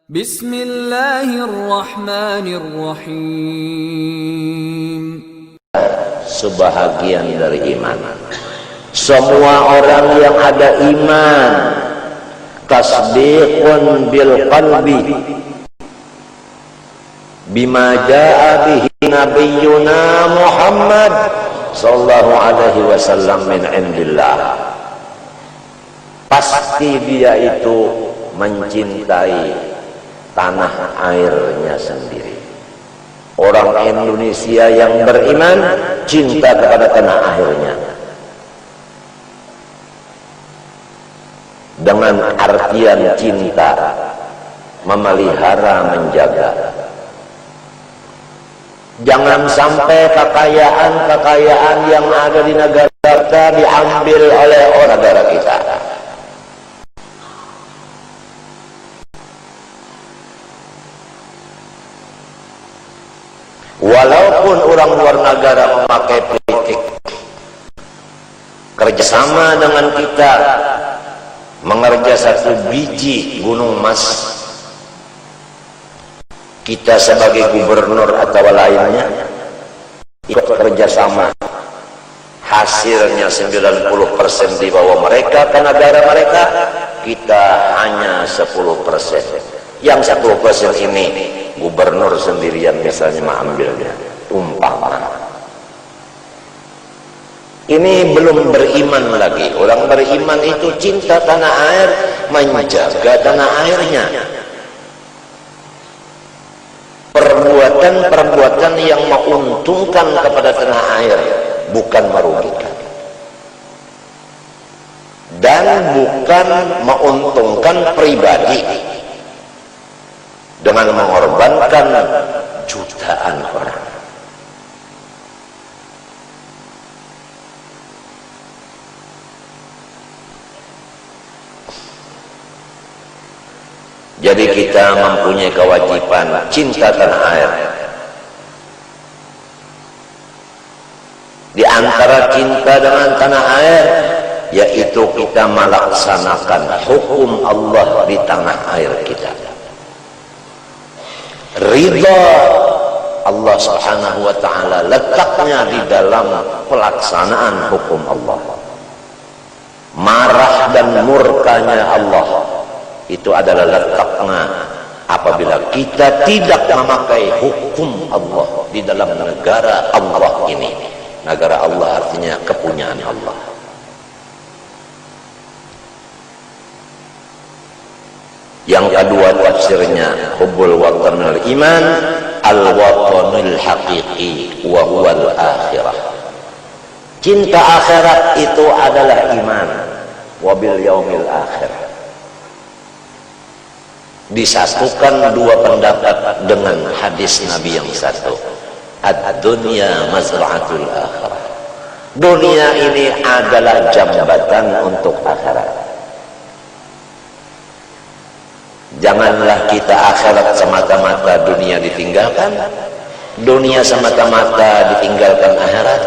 Bismillahirrahmanirrahim. Sebahagian dari iman. Semua orang yang ada iman, tasdiqun bil qalbi bima jaa bihi nabiyyuna Muhammad sallallahu alaihi wasallam min indillah. Pasti dia itu mencintai tanah airnya sendiri. Orang Indonesia yang beriman cinta kepada tanah airnya dengan artian cinta, memelihara, menjaga. Jangan sampai kekayaan yang ada di negara kita diambil oleh orang negara kita. Walaupun orang luar negara memakai politik kerjasama dengan kita mengerja satu biji gunung emas, kita sebagai gubernur atau lainnya ikut kerjasama, hasilnya 90% dibawa mereka ke negara mereka, kita hanya 10%. Yang 10% ini gubernur sendirian misalnya mengambilnya, umpama. Ini belum beriman lagi. Orang beriman itu cinta tanah air, menjaga tanah airnya. Perbuatan-perbuatan yang menguntungkan kepada tanah air, bukan merugikan. Dan bukan menguntungkan pribadi dengan mengorbankan jutaan orang. Jadi kita mempunyai kewajiban cinta tanah air. Di antara cinta dengan tanah air, yaitu kita melaksanakan hukum Allah di tanah air kita. Ridha Allah subhanahu wa ta'ala letaknya di dalam pelaksanaan hukum Allah. Marah dan murkanya Allah itu adalah letaknya apabila kita tidak memakai hukum Allah di dalam negara Allah ini. Negara Allah artinya kepunyaan Allah. Yang kedua tafsirnya, hubbul watanul iman al-watanul haqiqi wa huwal akhirah. Cinta akhirat itu adalah iman, wabil yaumil akhir. Disatukan dua pendapat dengan hadis Nabi yang satu. Ad-dunya mazra'atul akhirah. Dunia ini adalah jambatan untuk akhirat. Janganlah kita akhirat semata-mata dunia ditinggalkan, dunia semata-mata ditinggalkan akhirat.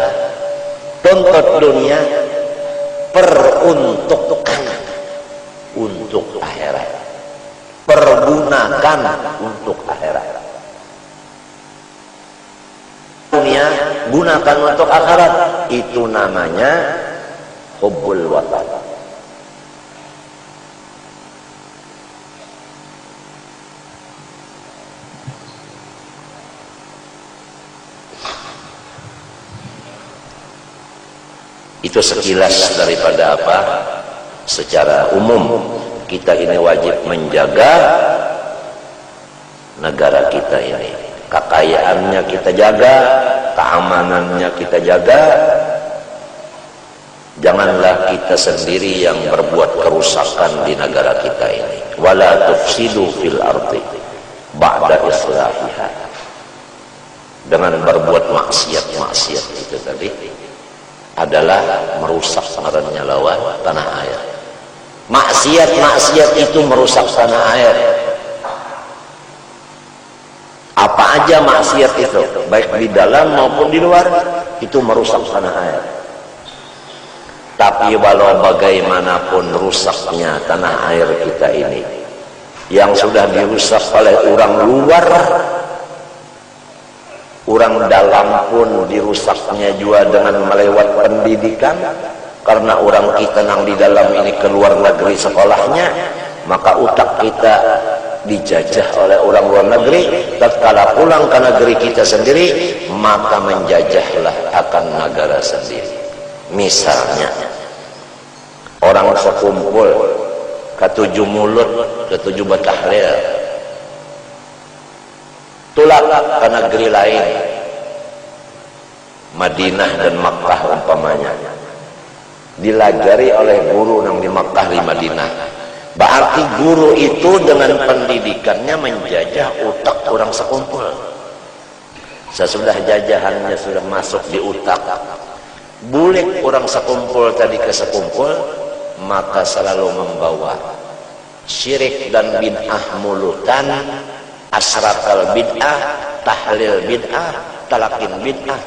Tuntut dunia, peruntukkan untuk akhirat, pergunakan untuk akhirat. Dunia gunakan untuk akhirat, itu namanya hubbul watan. Itu sekilas daripada apa? Secara umum kita ini wajib menjaga negara kita ini. Kekayaannya kita jaga, keamanannya kita jaga. Janganlah kita sendiri yang berbuat kerusakan di negara kita ini. Wala tufsidu fil ardi ba'da islahiha. Dengan berbuat maksiat-maksiat itu tadi adalah merusak ngarannya lawan tanah air. Maksiat-maksiat itu merusak tanah air. Apa aja maksiat itu, baik di dalam maupun di luar, itu merusak tanah air. Tapi walau bagaimanapun rusaknya tanah air kita ini, yang sudah dirusak oleh orang luar, orang dalam pun dirusaknya juga dengan melewat pendidikan. Karena orang kita yang di dalam ini keluar negeri sekolahnya, maka utak kita dijajah oleh orang luar negeri. Tatkala pulang ke negeri kita sendiri, maka menjajahlah akan negara sendiri. Misalnya orang sekumpul ketujuh mulut, ketujuh batahlil, tulak ke negeri lain, Madinah dan Makkah umpamanya, dilajari oleh guru yang di Makkah di Madinah. Berarti guru itu dengan pendidikannya menjajah utak orang sekumpul. Sesudah jajahannya sudah masuk di utak, bulik orang sekumpul tadi ke sekumpul, maka selalu membawa syirik dan bid'ah mulutan, asrakal bid'ah, tahlil bid'ah, talakin bid'ah.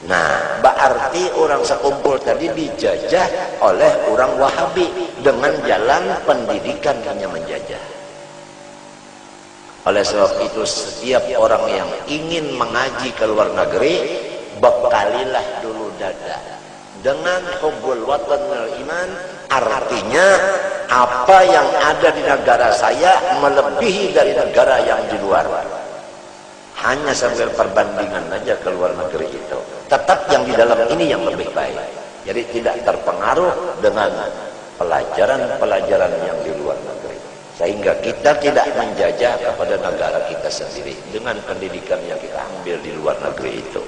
Nah, berarti orang sekumpul tadi dijajah oleh orang Wahabi dengan jalan pendidikan hanya menjajah. Oleh sebab itu setiap orang yang ingin mengaji ke luar negeri, bekalilah dulu dada dengan hubbul watan wal iman. Artinya apa yang ada di negara saya melebihi dari negara yang di luar. Hanya sambil perbandingan aja ke luar negeri itu. Tetap yang di dalam ini yang lebih baik. Jadi tidak terpengaruh dengan pelajaran-pelajaran yang di luar negeri. Sehingga kita tidak menjajah kepada negara kita sendiri dengan pendidikan yang kita ambil di luar negeri itu.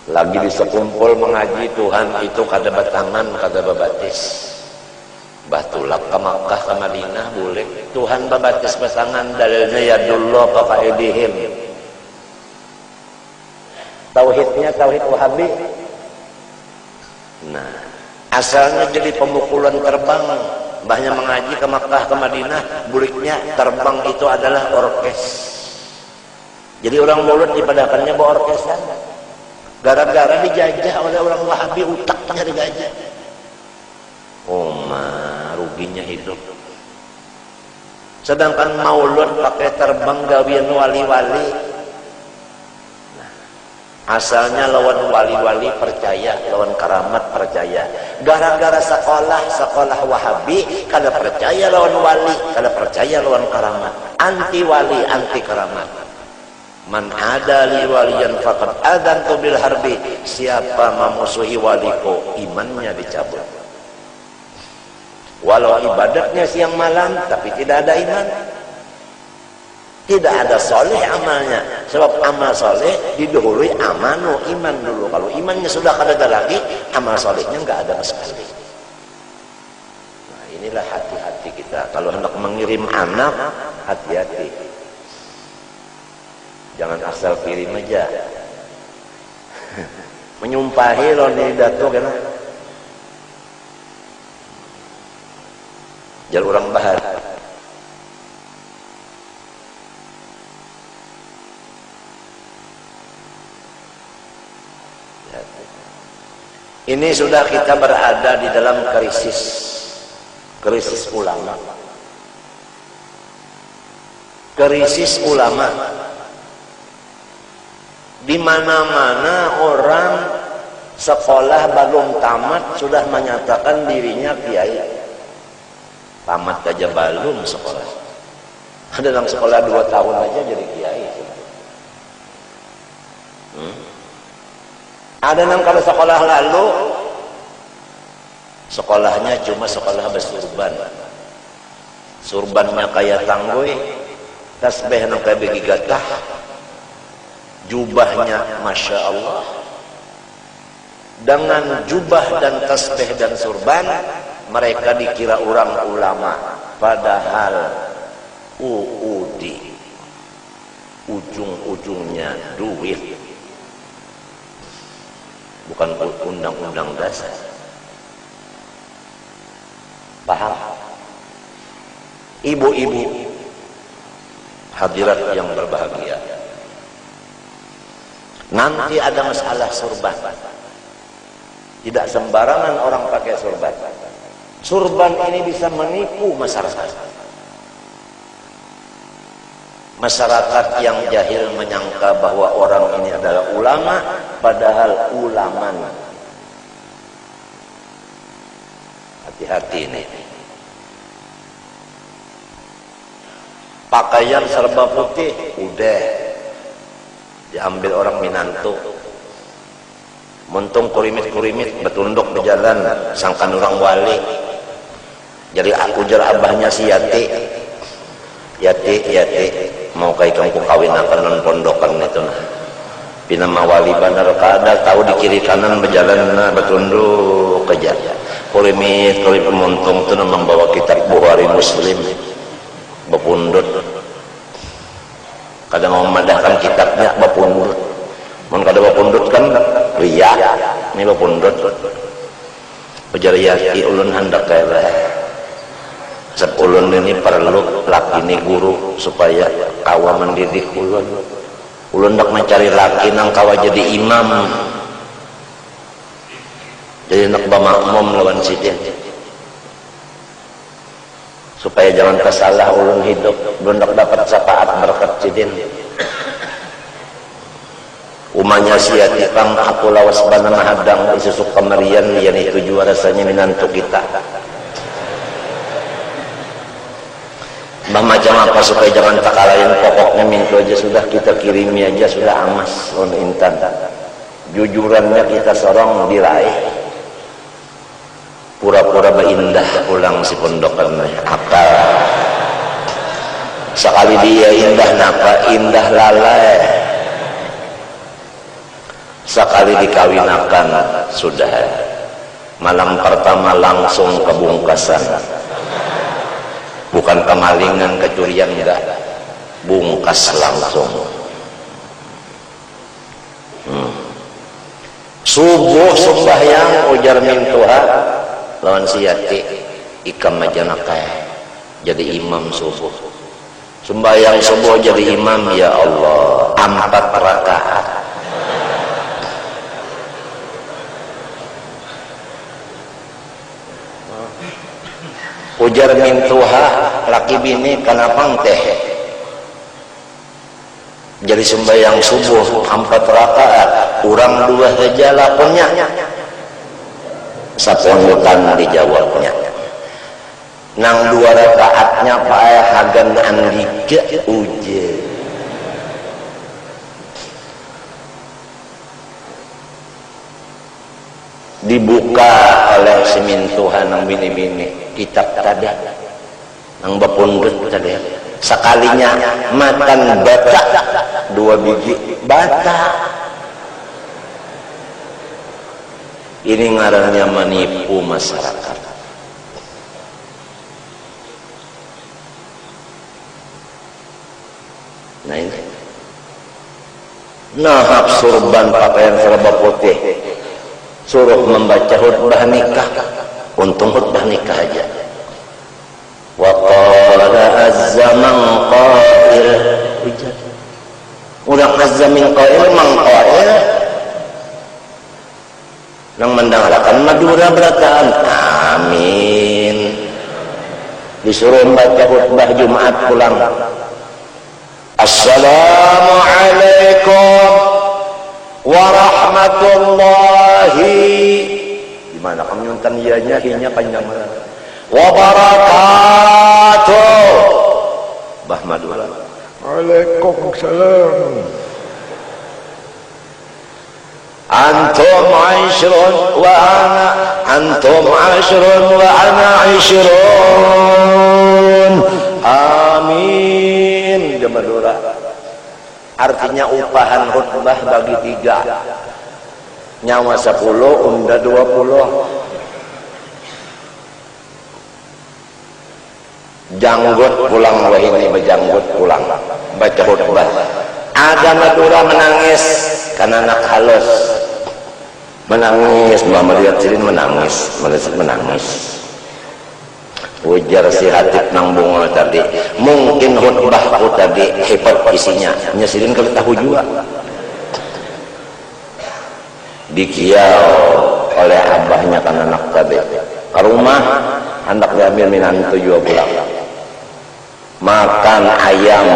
Lagi di sekumpul mengaji Tuhan itu kada batangan, kada babatis. Batulak ke Makkah ke Madinah boleh. Tuhan babatis pasangan, dalilnya yadullah faqaidihim. Tauhidnya tauhid Wahabi. Nah, asalnya jadi pemukulan terbang. Mbahnya mengaji ke Makkah ke Madinah, buliknya terbang itu adalah orkes. Jadi orang mulut dipadakannya bawa orkesan. Gara-gara dijajah oleh orang Wahabi, utaknya digajah. Oh ruginya hidup. Sedangkan maulud pakai terbang gawian wali-wali. Nah, asalnya lawan wali-wali percaya, lawan karamat percaya. Gara-gara sekolah Wahabi kada percaya lawan wali, kada percaya lawan karamat. Anti wali, anti karamat. Man ada li waliyan faqad adantu bil harbi. Siapa memusuhi waliku, imannya dicabut. Walau ibadatnya siang malam, tapi tidak ada iman, tidak ada soleh amalnya. Sebab amal soleh didahului amanu, iman dulu. Kalau imannya sudah kada ada lagi, amal solehnya nggak ada sekali. Nah, inilah hati-hati kita. Kalau hendak mengirim anak, hati-hati. Jangan asal kirim aja. Menyumpahi loh nih datuk kan. Jalur orang bahar. Ini sudah kita berada di dalam krisis ulama. Krisis ulama. Di mana-mana orang sekolah belum tamat sudah menyatakan dirinya kiai. Tamat aja belum sekolah. Ada yang sekolah 2 tahun aja jadi kiai. Ada yang kalau sekolah lalu sekolahnya cuma sekolah bersurban. Surbannya kayak tanggoy, tasbih nang kayak begi gatah, jubahnya Masya Allah. Dengan jubah dan tasbih dan surban mereka dikira orang ulama, padahal ujung-ujungnya duit, bukan undang-undang dasar. Paham? Ibu-ibu hadirat yang berbahagia, nanti ada masalah surban. Tidak sembarangan orang pakai surban. Surban ini bisa menipu masyarakat. Masyarakat yang jahil menyangka bahwa orang ini adalah ulama, padahal ulama. Hati-hati ini. Pakaian serba putih, udah diambil orang Minanto. Muntung kurimit-kurimit betunduk di jalan, sangkan orang wali. Jadi aku jar abahnya si Yati. Yati mau kai kamu kawin akan non pondokan itu nah. Pinama wali bandar kada tahu di kiri kanan berjalan nah betunduk aja. Kurimit muntung itu membawa kitab Bukhari Muslim. Bepundut. Kadang mau memandahkan kitabnya bepundut. Mun kada bepundut kan ria, ini bepundut. Ujar Yati ulun hendak kalah. Sep ulun ini perlu laki ini guru supaya kawa mendidik ulun. Ulun hendak mencari laki nang kawa jadi imam. Jadi hendak bamakmum lawan sidin. Supaya jangan kesalah ulun hidup, ulun hendak dapat syafaat berkat sidin. Umanya siati kang aku lawas bana mahadang isusuk kemarian yang itu jua rasanya minantu kita. Bah macam apa supaya jangan takalain pokoknya mintu aja sudah kita kirimi aja sudah amas on intan. Jujurannya kita sorong diraih. Pura-pura berindah pulang si pondokan akal. Sekali dia indah napa indah lalai. Sekali dikawinakan sudah malam pertama langsung kebungkasan, bukan kemalingan kecurian enggak, bungkas langsung. Subuh sembahyang ujar mintuha lawan si Yati ikam majanakai jadi imam subuh. Sembahyang subuh jadi imam, ya Allah 4 rakaat. Ujar mintuha laki bini kenapa teh jadi sembahyang subuh 4 rakaat urang 2 saja lakonnya sapondukan dijawabnya nang 2 rakaatnya pae hagan andiga uje dibuka oleh si mintuha nang bini-bini kitab tadi nang bapundut tadi sekalinya makan bata 2 biji bata ini ngarannya menipu masyarakat. Nah ini nahab surban pakaian serba putih suruh membaca khutbah nikah. Untung khutbah nikah aja. Wa qala azza man qail. Udah azza min qail man qail. Nang mendengarkan Madura berataan amin. Disuruh membaca khutbah Jumat pulang. Assalamualaikum warahmatullahi mana kamu nyuntan ianya ianya panjang mana wabarakatuh bah Madura waalaikumsalam antum 'ashrun wa ana 'ashrun amin di Madura artinya upahan khutbah bagi 3 nyawa 10 unda 20 janggut pulang wah ini berjanggut pulang baca khutbah ada Madura menangis karena anak halus menangis Mbak melihat Sirin menangis ujar si Hatib nang bunga tadi mungkin khutbahku tadi hebat isinya nyesirin kalau tahu juga di kiau oleh abahnya kan anak tadi ke rumah hendak diambil minantu juga pulang, makan ayam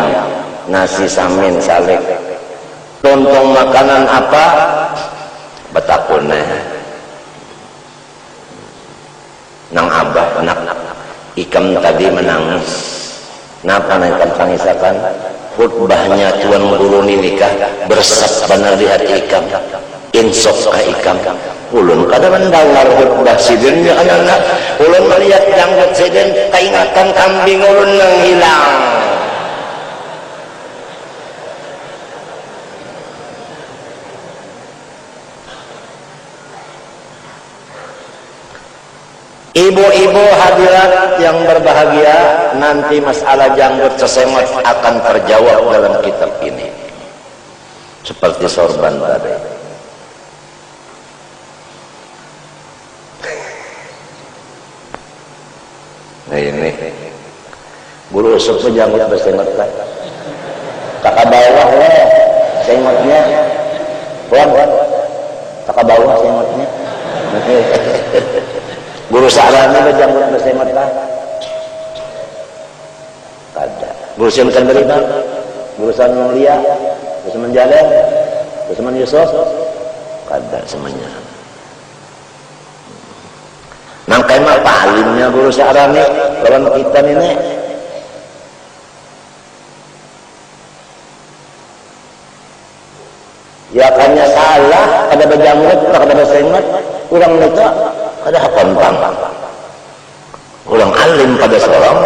nasi samin salek, tontong makanan apa betakunnya nang abah anak ikam tadi menangis. Napa naikkan tangisakan khutbahnya Tuan Guru nikah bersab benar di hati ikam, insaf ka ikam. Ulun kada mendengar khutbah sidennya anak-anak, ulun melihat janggut siden keingatan kambing ulun yang hilang. Ibu-ibu hadirat yang berbahagia, nanti masalah janggut sesemut akan terjawab dalam kitab ini. Seperti sorban tadi. Nah ini, bulu usuk janggut bersemut kan? Kakak bawah lah, semutnya. Puan, kakak bawah semutnya. Guru sarana berjanggut bersemut kah? Kada. Guru simkan beriman, guru sarana mulia, guru semen jalan, guru semen Yusuf, kada semuanya. Nangkai mah palimnya guru sarana lawan kita ini. Ya kanya salah, kada berjanggut, kada bersemut, kurang itu. Ada pontang ulang alim pada seorang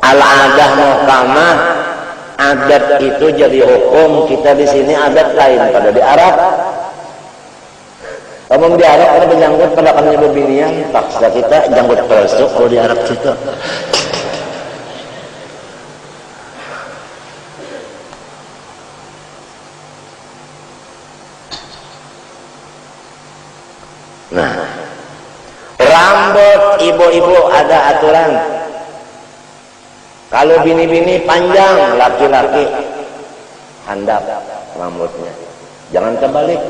al-adah muhkamah, adat itu jadi hukum. Kita di sini adat lain pada di Arab. Kamu di Arab ada berjanggut pada kannya bebinian, paksa kita janggut palsu kalau di Arab kita. Nah, rambut ibu-ibu ada aturan. Kalau bini-bini panjang, laki-laki handap rambutnya. Jangan kebalik.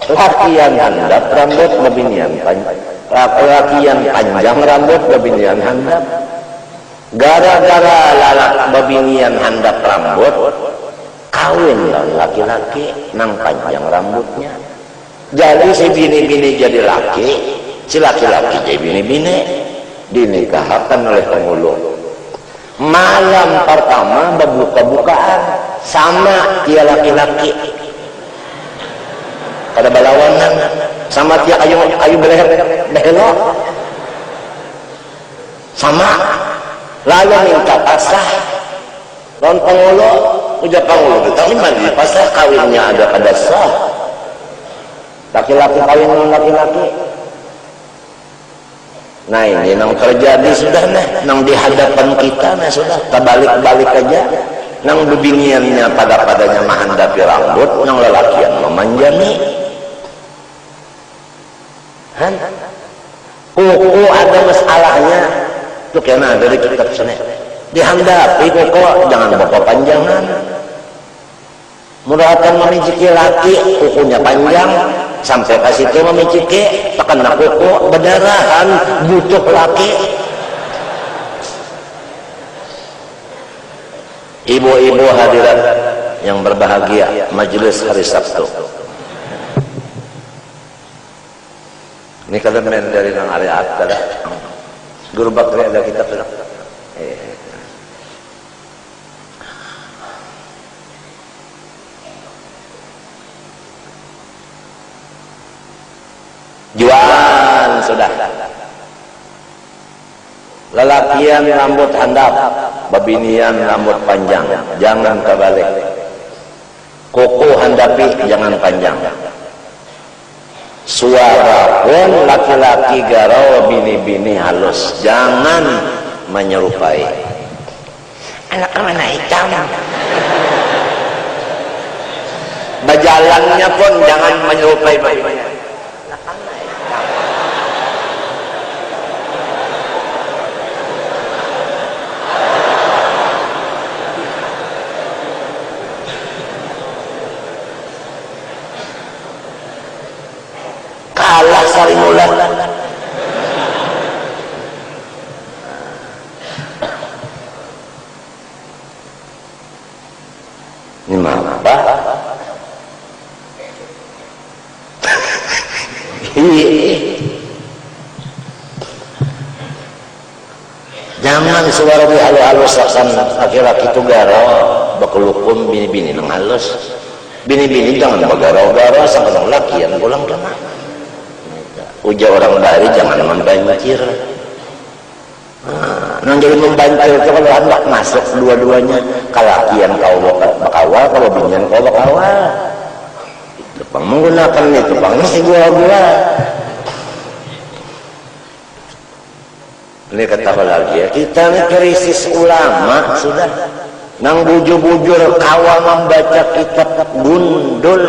Lakian handap rambut, bebinian panjang. Lakian panjang rambut, bebinian handap. Gara-gara lalak bebinian handap rambut, kawin laki-laki nang panjang rambutnya. Jadi si bini-bini jadi laki, si laki-laki jadi bini-bini, dinikahkan oleh penghulu. Malam pertama berbuka-bukaan sama dia laki-laki. Pada balawanan sama dia kayu belok. Sama. Lalu minta pasah. Lawan penghulu, ujar penghulu, "Terima di pasah kawinnya ada pada sah." Laki-laki kawin dengan laki-laki. Nah ini nang terjadi sudah nang di hadapan kita sudah terbalik-balik aja. Nang bebiniannya pada-padanya menghandapi rambut, nang lelakian memanjani. Kuku ada masalahnya. Itu kena dari kitab sana. Dihandapi kuku jangan bawa panjangan. Mudahkan memijiki laki, kukunya panjang. Sampai ke situ memiciki, tekan kuku berdarahan, butuh laki. Ibu-ibu hadirat yang berbahagia, majelis hari Sabtu. Ini kalian main dari nang area ada. Guru Bakri ada kitab sudah. Jualan sudah. Lelakian rambut handap, babinian rambut panjang, jangan kebalik. Kuku handapi jangan panjang. Suara pun laki-laki garau, bini-bini halus, jangan menyerupai. Anak mana hitam. Berjalannya pun jangan menyerupai bayinya. hari mulai. Ini apa? Jangan suara di halus-halus saksan laki-laki itu garo bakulukun bini-bini nang halus. Bini-bini jangan bagaro-garo sama laki yang pulang kena. Ujar orang dari jangan membanjir. Nang jadi membanjir itu kalau hendak masuk dua-duanya, kalakian kau bakawal, kalau binian kau bakawal. Itu pang menggunakan itu pang si gua. Ini kata lagi ya, kita ini krisis ulama sudah. Nang bujur-bujur kawa membaca kitab gundul.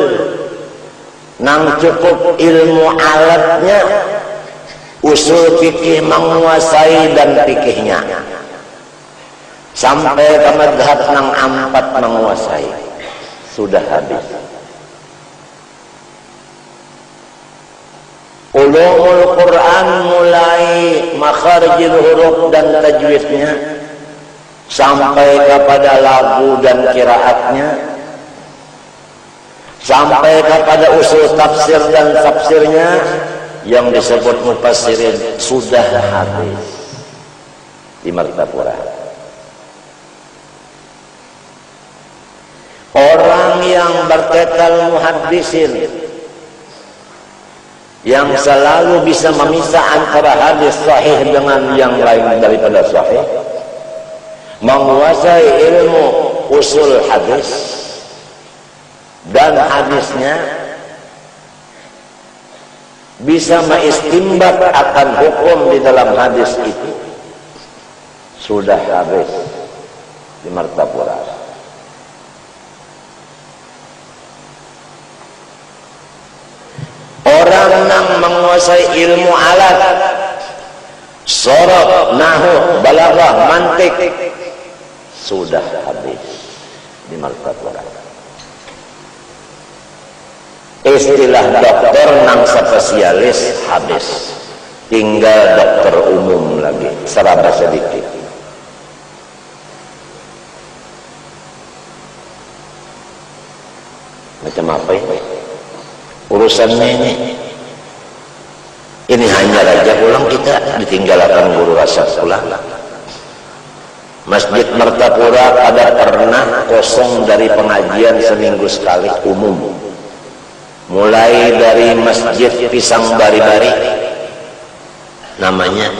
Nang cukup ilmu alatnya, usul fikih menguasai dan fikihnya. Sampai ke madhab nang ampat menguasai. Sudah habis. Ulumul Quran mulai makharijil huruf dan tajwidnya sampai kepada lagu dan qiraatnya, sampai kepada usul tafsir dan tafsirnya yang disebut mufassirin sudah habis di Martapura. Orang yang bertekal muhaddisin yang selalu bisa memisah antara hadis sahih dengan yang lain daripada sahih, menguasai ilmu usul hadis dan hadisnya, bisa mengistimbat akan hukum di dalam hadis itu, sudah habis di Martapura. Orang yang menguasai ilmu alat, sorot, nahu, balaghah, mantik, sudah habis di Martapura. Istilah dokter nang spesialis habis, tinggal dokter umum lagi, seraba sedikit. Macam apa ini urusannya ini hanya raja pulang kita ditinggalkan guru rasa pulang. Masjid Martapura ada pernah kosong dari pengajian seminggu sekali umum, mulai dari Masjid Pisang Bari-Bari namanya,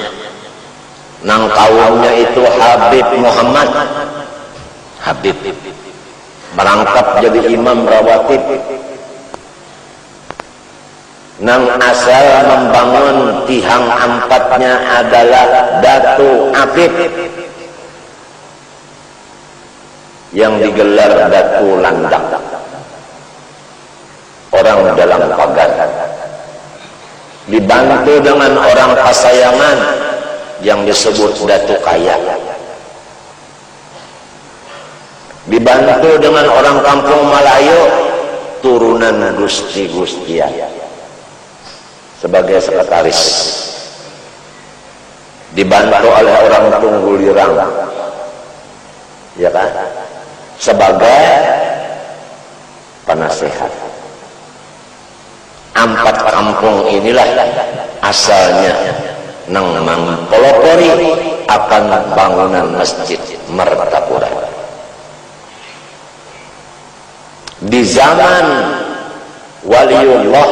nang kaumnya itu Habib Muhammad Habib merangkap jadi imam rawatib. Nang asal membangun tihang ampatnya adalah Datu Apip yang digelar Datu Landak, orang dalam pagar, dibantu dengan orang Pasayangan yang disebut Datu Kaya, dibantu dengan orang Kampung Malayo turunan Gusti Gustian sebagai sekretaris, dibantu oleh orang Tunggulirang, ya kan, sebagai penasehat. Empat kampung inilah asalnya nang mempelopori akan bangunan Masjid Martapura. Di zaman Waliullah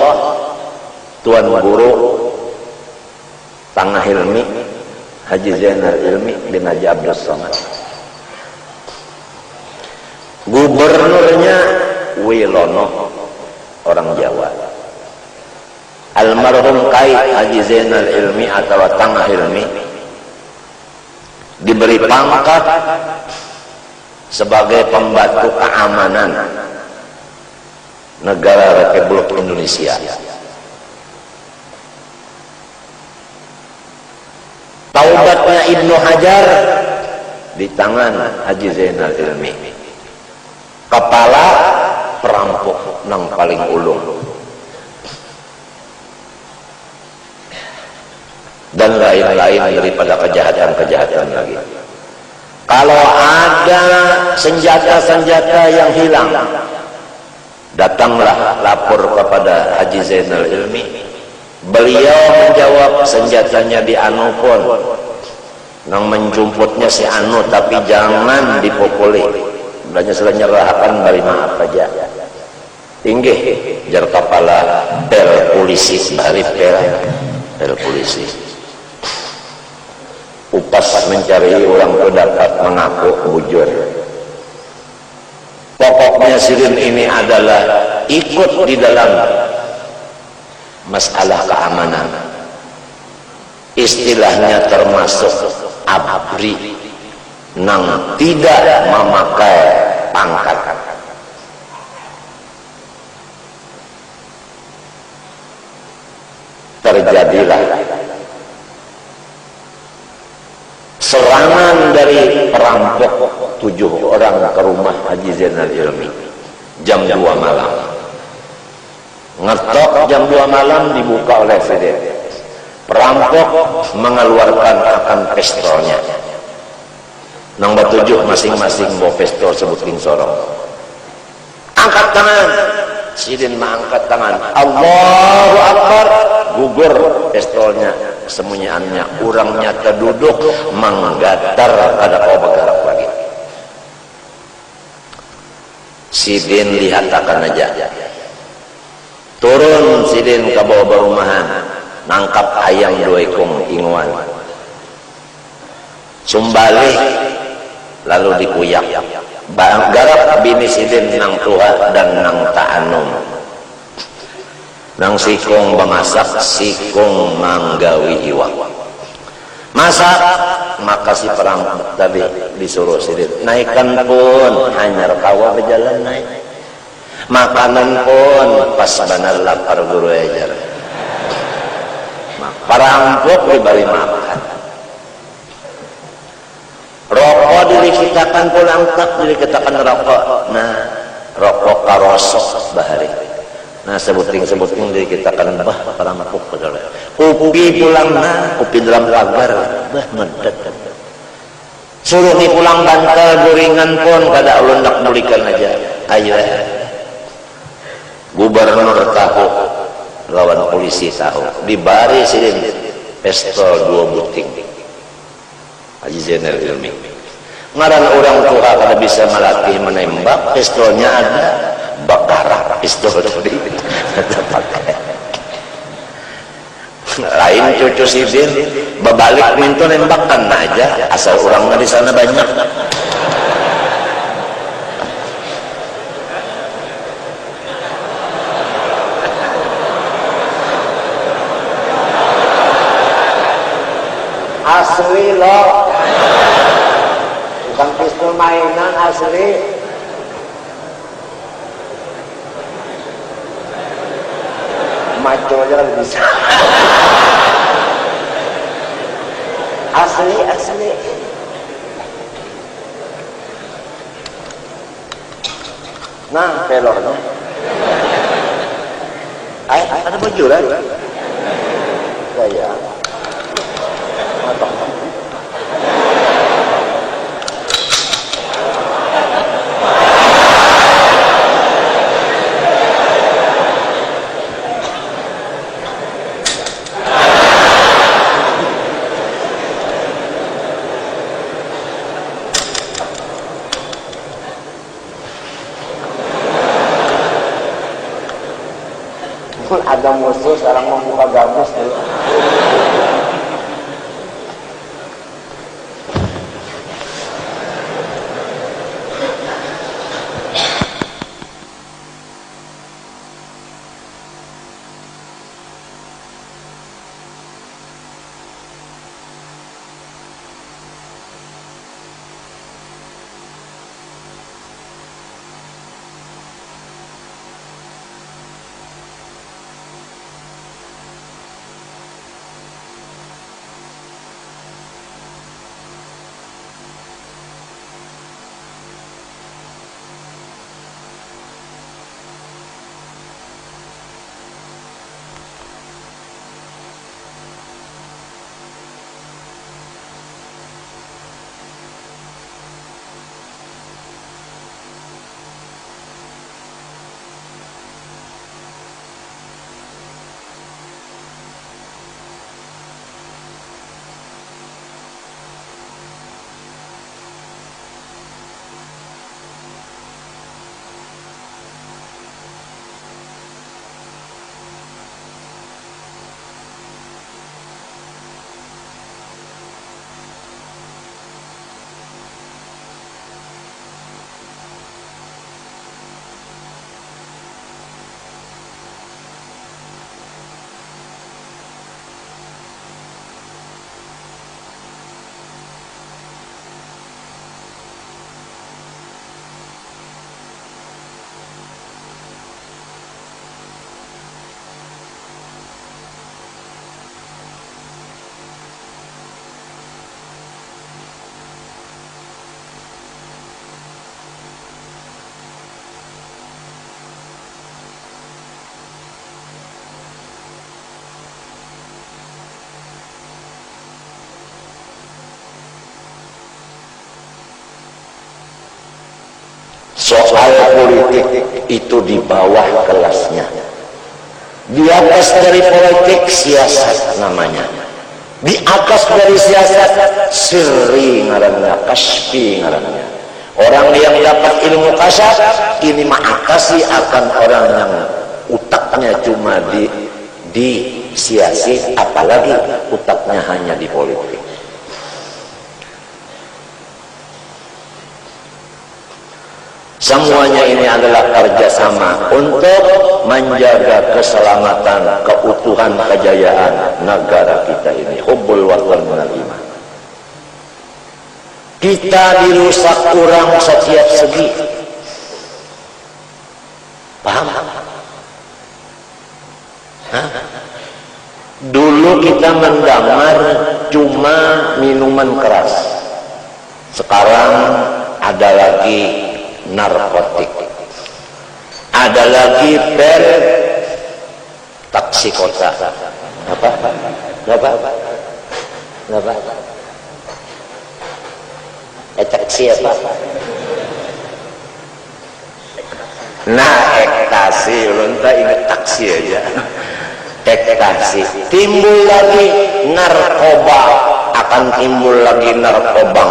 Tuan Guru Tangah Hilmi Haji Zainal Ilmi bin Haji Abdul Somad, gubernurnya Wilono orang Jawa, almarhum Kai Haji Zainal Ilmi atau Tangah Hilmi diberi pangkat sebagai pembantu keamanan negara Republik Indonesia. Taubatnya Ibnu Hajar di tangan Haji Zainal Ilmi, kepala perampok nang paling ulung. dan lain-lain daripada kejahatan-kejahatan lagi. Kalau ada senjata-senjata yang hilang, datanglah lapor kepada Haji Zainal Ilmi. Beliau menjawab, senjatanya di anu pun, nang menjumputnya si anu, tapi jangan dipukuli. Belanja sudah nyerahkan, bari maaf aja. Inggih jar kepala pel polisi, bari pel polisi. Upas mencari orang itu dapat mengaku bujur. Pokoknya Sirin ini adalah ikut di dalam masalah keamanan. Istilahnya termasuk abri nang tidak memakai pangkat. Terjadilah serangan dari perampok 7 orang ke rumah Haji Zainal Ilmi jam 2 malam. Ngetok jam 2 malam, dibuka oleh Presiden. Perampok mengeluarkan akan pistolnya. Nang batujuh masing-masing bawa pistol sebuting sorong. Angkat tangan. Sidin mengangkat tangan. Allahu Akbar. Gugur pistolnya, semunyiannya. Urangnya terduduk menggatar kada kau bergerak lagi. Sidin lihat akan aja. Turun Sidin ke bawah perumahan, nangkap ayam 2 ekong inguan. Sumbalik lalu dikuyak. Garap bini Sidin nang tuha dan nang ta'anum. Nang sikong bangasak, sikong manggawi iwak. Masak, maka si perampok tadi disuruh Sidin, naikkan pun, hanya kawa berjalan naik. Makanan pun pas benar lapar guru ajar. Perampok diberi makan. Rokok dilikitakan pulang tak dilikitakan rokok. Nah, rokok karosok bahari. Nah, sebuting-sebuting dilikitakan bah perampok betul. Kopi pulang nah, kopi dalam pagar bah medet. Suruh ni pulang bantal gorengan pun kada ulun nak mulikan aja. Ayo. Gubernur tahu, lawan polisi tahu, dibari Sidin pistol 2 buting. Haji Zainal Ilmi ngaran orang tua kada bisa melatih menembak, pistolnya ada, bakar pistol tadi. Lain cucu Sidin babalik minta nembakan aja, asal orangnya di sana banyak. Asli loh, bukan pistol mainan, asli. Maco aja kan bisa. Asli. Nah, pelornya. Ada bojuran. Ya. Ada musuh sekarang membuka gabus dulu. Soal politik itu di bawah kelasnya. Di atas dari politik siasat namanya. Di atas dari siasat sirri ngarannya, kasfi ngarannya. Orang yang dapat ilmu kasat ini mengatasi akan orang yang utaknya cuma di siasat, apalagi utaknya hanya di politik. Semuanya ini adalah kerjasama untuk menjaga keselamatan, keutuhan, kejayaan negara kita ini. Hubbul watan minal iman. Kita dirusak orang setiap segi. Paham? Hah? Dulu kita mendamar cuma minuman keras. Sekarang ada lagi narkotik, ada lagi taksi kota. Apa? Taksi apa? Nah, ekstasi, lonta ingat taksi aja. Ekstasi. Timbul lagi narkoba, akan timbul lagi narkoba.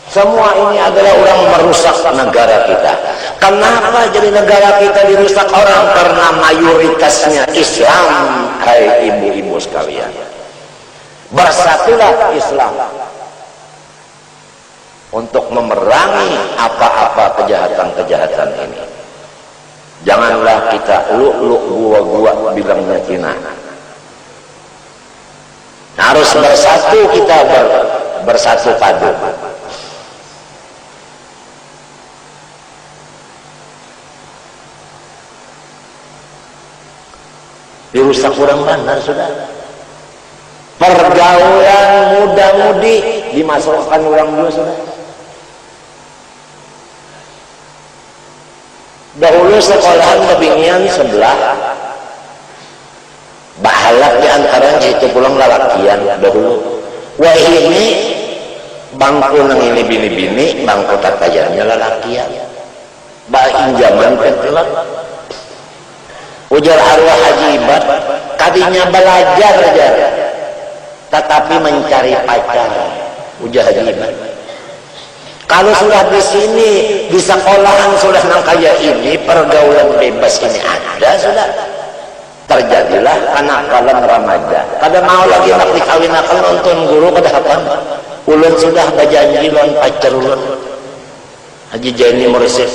Semua ini adalah orang merusak negara kita. Kenapa jadi negara kita dirusak orang? Karena mayoritasnya Islam. Hai ibu-ibu sekalian, bersatulah Islam untuk memerangi apa-apa kejahatan-kejahatan ini. Janganlah kita lu gua bilangnya Cina. Harus bersatu, kita bersatu padu. Dirusak kurang benar sudah. Pergaulan muda-mudi dimasukkan orang dulu sudah. Dahulu sekolahan kebingian sebelah, bahalak diantaranya itu pulang lalakian dahulu. Wah ini bangku nang ini bini-bini, bangku tatayannya lalakian. Bain zaman ketelan. Ujar arwah Haji Ibad, kadinya belajar aja, tetapi mencari pacar. Ujar Haji Ibad, kalau sudah di sini di sekolahan sudah nang kayak ini, pergaulan bebas ini ada sudah. Terjadilah kenakalan remaja. Kada mau lagi nak dikawin akan nonton guru kada kapan. Ulun sudah berjanji lawan pacar ulun. Haji Jaini Mursyid.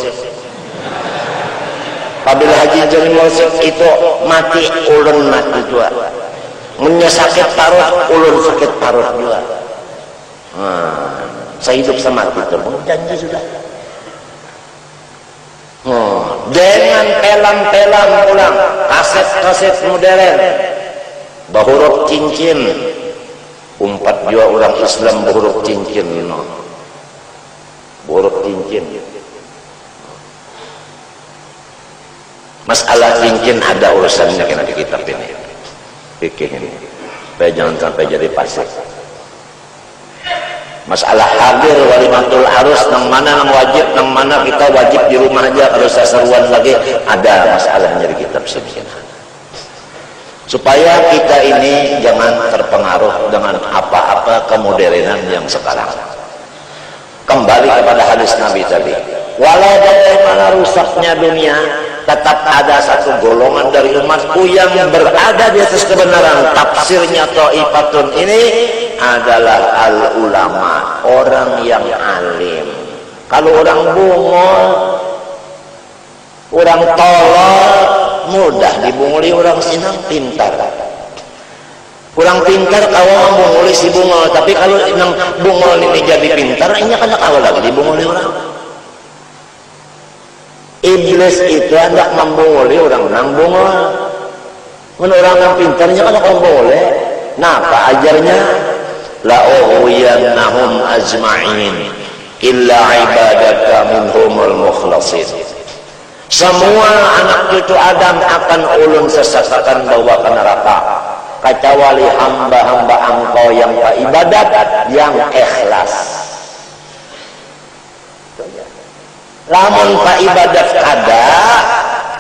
Apabila Haji Jaini Mursyid itu mati, ulun mati juga. Munya sakit parut, ulun sakit parut juga. Saya hidup sama itu, janji sudah. Dengan pelam-pelam pulang, kaset-kaset modern, bahuruf cincin, umpat juga orang Islam bahuruf cincin, bahuruf cincin. Masalah cincin ada urusannya kena di kitab ini, fikih ini, supaya jangan sampai jadi pasif. Masalah hadir walimatul arus, nang mana nang wajib, nang mana kita wajib di rumah aja, kalau seruan lagi ada masalahnya di kitab sebenarnya. Supaya kita ini jangan terpengaruh dengan apa-apa kemodernan yang sekarang. Kembali kepada hadis Nabi tadi, walau bagaimana rusaknya dunia, tetap ada satu golongan dari umatku yang berada di atas kebenaran. Tafsirnya Thaifatun ini adalah al-ulama, orang yang alim. Kalau orang bungol, orang tolol, mudah dibunguli. Orang sinang pintar. Kurang pintar kalau membunguli si bungol, tapi kalau yang bungol ini jadi pintar, ini kan kawal lagi dibunguli orang. Iblis itu hendak membunguli orang bungol. Menurut orang yang pintarnya kan kau boleh. Nah, apa ajarnya? La ughwiyannahum ajma'in illa ibadaka minhumul mukhlasin. Semua anak cucu Adam akan ulun sesatkan bawa ke neraka, kecuali hamba-hamba engkau yang ibadat, yang ikhlas. Lamun pa ibadat kada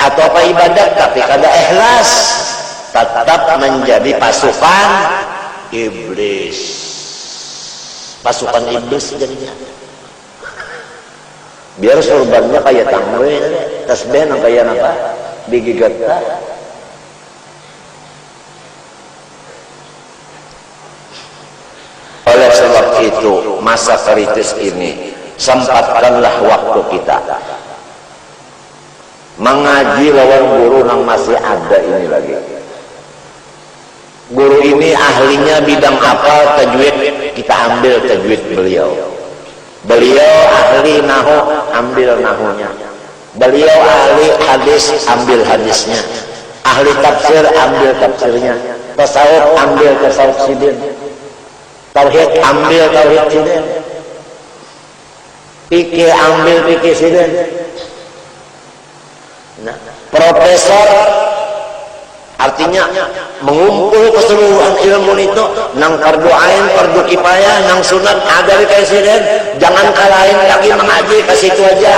atau pa ibadat tapi kada ikhlas, tetap menjadi pasukan iblis. Pasukan iblis jadinya. Biar surbannya kayak tangwe, tasbih yang kayak apa? Digigat. Oleh sebab itu, masa kritis ini sempatkanlah waktu kita mengaji lawan guru yang masih ada ini lagi. Guru ini ahlinya bidang apa? Tajwid, kita ambil tajwid beliau. Beliau ahli nahu, ambil nahunya. Beliau ahli hadis, ambil hadisnya. Ahli tafsir, ambil tafsirnya. Tasawuf, ambil tasawuf sidin. Tauhid, ambil tauhid sidin. Fikih, ambil fikih sidin. Nah, profesor artinya mengumpul keseluruhan ilmu itu, nang fardu ain, fardu kifayah, nang sunat agar presiden, jangan kalahin lagi mengaji ke situ aja.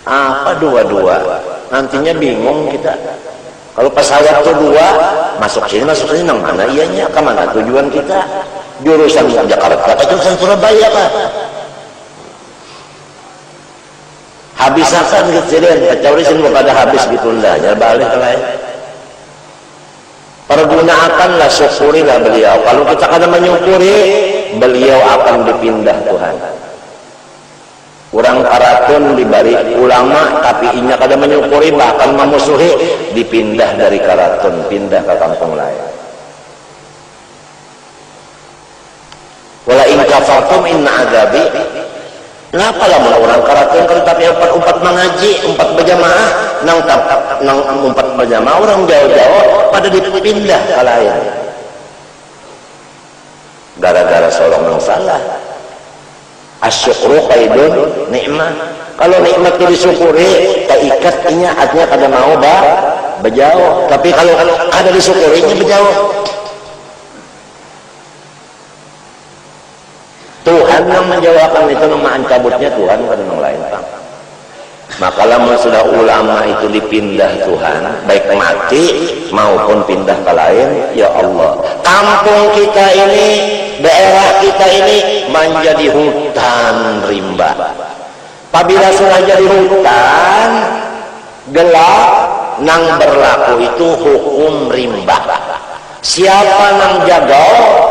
Apa dua-dua? Nantinya bingung kita. Kalau pesawat itu dua, masuk sini nang mana ianya? Ke mana tujuan kita? Jurusan Jakarta, jurusan Surabaya Pak. Habis akan kejadian, kecaulisin kepada habis ditunda, ya balik ke lain. Pergunakanlah, syukurilah beliau. Kalau kita kada menyukuri, beliau akan dipindah Tuhan. Kurang karatun dibari ulama, tapi inya kada menyukuri, bahkan memusuhi, dipindah dari karatun, pindah ke kampung lain. Wala in kafartum inna adabi. Kenapa lah orang karatun kalau tapi empat mengaji, empat berjamaah, nang empat berjamaah orang jauh-jauh pada dipindah ke lain. Gara-gara seorang yang salah. Asyukru qaidun nikmah. Kalau nikmat itu disyukuri, tak ikatnya artinya kada mau berjauh. Tapi kalau ada disyukurinya berjauh. Tuhan yang menjawabkan itu, nama cabutnya Tuhan pada yang lain Pak. Maka lama sudah ulama itu dipindah Tuhan, baik mati maupun pindah ke lain, ya Allah, kampung kita ini, daerah kita ini menjadi hutan rimba. Apabila sudah jadi hutan gelap, nang berlaku itu hukum rimba. Siapa nang jaga